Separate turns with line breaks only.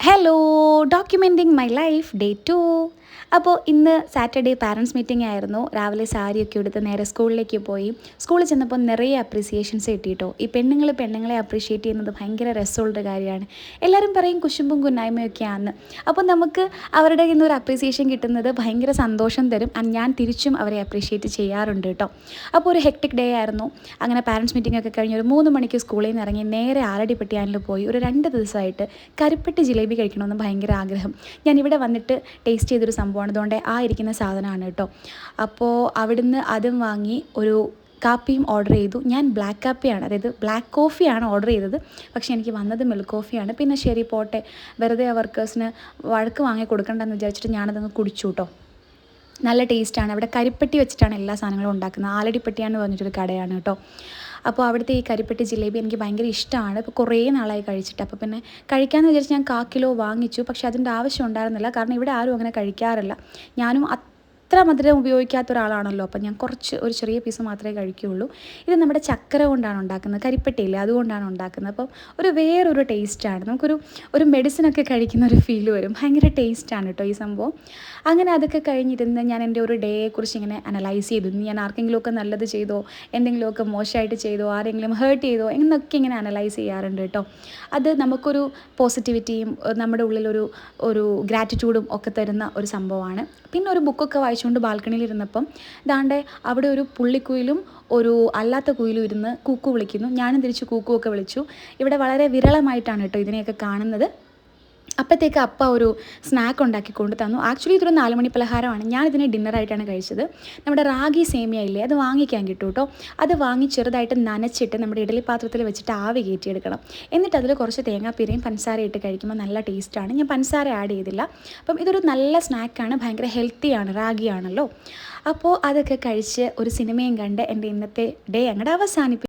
Hello, documenting my life day 2. അപ്പോൾ ഇന്ന് Saturday parents meeting ആയിരുന്നു. രാവിലെ സാരിയൊക്കെ എടുത്ത് നേരെ സ്കൂളിലേക്ക് പോയി. സ്കൂളിൽ ചെന്നപ്പോൾ നിറയെ അപ്രീസിയേഷൻസ് കിട്ടിയിട്ടോ. ഈ പെണ്ണുങ്ങളെ അപ്രീഷിയേറ്റ് ചെയ്യുന്നത് ഭയങ്കര രസമുള്ളൊരു കാര്യമാണ്. എല്ലാവരും പറയും കുശുമ്പും കുന്നായ്മയൊക്കെയാണെന്ന്. അപ്പോൾ നമുക്ക് അവരുടെ കയ്യിൽ നിന്ന് ഒരു അപ്രീസിയേഷൻ കിട്ടുന്നത് ഭയങ്കര സന്തോഷം തരും. ഞാൻ തിരിച്ചും അവരെ അപ്രീഷിയേറ്റ് ചെയ്യാറുണ്ട് കേട്ടോ. അപ്പോൾ ഒരു ഹെക്ടിക് ഡേ ആയിരുന്നു. അങ്ങനെ പാരൻസ് മീറ്റിംഗ് ഒക്കെ കഴിഞ്ഞ് ഒരു 3 മണിക്ക് സ്കൂളിൽ നിന്ന് ഇറങ്ങി നേരെ ആലടിപ്പട്ടിയാനിൽ പോയി ഒരു 2 ദിവസമായിട്ട് കരിപ്പെട്ടി ജിലേബി കഴിക്കണമെന്ന് ഭയങ്കര ആഗ്രഹം. ഞാനിവിടെ വന്നിട്ട് ടേസ്റ്റ് ചെയ്തൊരു സംഭവമാണ്. അതുകൊണ്ട് ആ ഇരിക്കുന്ന സാധനമാണ് കേട്ടോ. അപ്പോൾ അവിടുന്ന് അതും വാങ്ങി ഒരു കാപ്പിയും ഓർഡർ ചെയ്തു. ഞാൻ ബ്ലാക്ക് കാപ്പിയാണ്, അതായത് ബ്ലാക്ക് കോഫിയാണ് ഓർഡർ ചെയ്തത്. പക്ഷേ എനിക്ക് വന്നത് മിൽക്ക് കോഫിയാണ്. പിന്നെ ശരി പോട്ടെ, വെറുതെ ആ വർക്കേഴ്സിന് വഴക്ക് വാങ്ങി കൊടുക്കണ്ടെന്ന് വിചാരിച്ചിട്ട് ഞാനതങ്ങ് കുടിച്ചു കേട്ടോ. നല്ല ടേസ്റ്റാണ്. അവിടെ കരിപ്പെട്ടി വെച്ചിട്ടാണ് എല്ലാ സാധനങ്ങളും ഉണ്ടാക്കുന്നത്. ആലടിപ്പെട്ടിയാന്ന് പറഞ്ഞിട്ടൊരു കടയാണ് കേട്ടോ. അപ്പോൾ അവിടുത്തെ ഈ കരിപ്പെട്ടി ജിലേബി എനിക്ക് ഭയങ്കര ഇഷ്ടമാണ്. ഇപ്പോൾ കുറേ നാളായി കഴിച്ചിട്ട്. അപ്പോൾ പിന്നെ കഴിക്കാമെന്ന് വിചാരിച്ച് ഞാൻ 1/4 കിലോ വാങ്ങിച്ചു. പക്ഷേ അതിൻ്റെ ആവശ്യം ഉണ്ടായിരുന്നില്ല. കാരണം ഇവിടെ ആരും അങ്ങനെ കഴിക്കാറില്ല. ഞാനും അത്ര മധുരം ഉപയോഗിക്കാത്ത ഒരാളാണല്ലോ. അപ്പം ഞാൻ ഒരു ചെറിയ പീസ് മാത്രമേ കഴിക്കുകയുള്ളൂ. ഇത് നമ്മുടെ ചക്കര കൊണ്ടാണ് ഉണ്ടാക്കുന്നത്, കരിപ്പെട്ടിയില്ലേ അതുകൊണ്ടാണ് ഉണ്ടാക്കുന്നത്. അപ്പം വേറൊരു ടേസ്റ്റാണ്. ഒരു മെഡിസിനൊക്കെ കഴിക്കുന്ന ഒരു ഫീൽ വരും. ഭയങ്കര ടേസ്റ്റാണ് കേട്ടോ ഈ സംഭവം. അങ്ങനെ അതൊക്കെ കഴിഞ്ഞിരുന്ന് ഞാൻ എൻ്റെ ഒരു ഡേയെക്കുറിച്ച് ഇങ്ങനെ അനലൈസ് ചെയ്തു. ഞാൻ ആർക്കെങ്കിലുമൊക്കെ നല്ലത് ചെയ്തോ, എന്തെങ്കിലുമൊക്കെ മോശമായിട്ട് ചെയ്തോ, ആരെങ്കിലും ഹേർട്ട് ചെയ്തോ എന്നൊക്കെ ഇങ്ങനെ അനലൈസ് ചെയ്യാറുണ്ട് കേട്ടോ. അത് നമുക്കൊരു പോസിറ്റിവിറ്റിയും നമ്മുടെ ഉള്ളിലൊരു ഗ്രാറ്റിറ്റ്യൂഡും ഒക്കെ തരുന്ന ഒരു സംഭവമാണ്. പിന്നെ ഒരു ബുക്കൊക്കെ വായിച്ചുകൊണ്ട് ബാൽക്കണിയിലിരുന്നപ്പം ദാണ്ടെ അവിടെ ഒരു പുള്ളിക്കുയിലും ഒരു അല്ലാത്ത കുയിലും ഇരുന്ന് കൂക്കു വിളിക്കുന്നു. ഞാനും തിരിച്ച് കൂക്കുവൊക്കെ വിളിച്ചു. ഇവിടെ വളരെ വിരളമായിട്ടാണ് കേട്ടോ ഇതിനെയൊക്കെ കാണുന്നത്. അപ്പോഴത്തേക്ക് അപ്പ ഒരു സ്നാക്ക് ഉണ്ടാക്കി കൊണ്ട് തന്നു. ആക്ച്വലി ഇതൊരു 4 മണി പലഹാരമാണ്. ഞാനിതിനെ ഡിന്നറായിട്ടാണ് കഴിച്ചത്. നമ്മുടെ റാഗി സേമിയ ഇല്ലേ, അത് വാങ്ങിക്കാൻ കിട്ടും കേട്ടോ. അത് വാങ്ങി ചെറുതായിട്ട് നനച്ചിട്ട് നമ്മുടെ ഇഡലി പാത്രത്തിൽ വെച്ചിട്ട് ആവി കയറ്റിയെടുക്കണം. എന്നിട്ട് അതിൽ കുറച്ച് തേങ്ങാപ്പീരയും പഞ്ചസാര ഇട്ട് കഴിക്കുമ്പോൾ നല്ല ടേസ്റ്റാണ്. ഞാൻ പഞ്ചസാര ആഡ് ചെയ്തില്ല. അപ്പം ഇതൊരു നല്ല സ്നാക്കാണ്, ഭയങ്കര ഹെൽത്തിയാണ്, റാഗിയാണല്ലോ. അപ്പോൾ അതൊക്കെ കഴിച്ച് ഒരു സിനിമയും കണ്ട് എൻ്റെ ഇന്നത്തെ ഡേ അങ്ങോട്ട് അവസാനിപ്പിക്കും.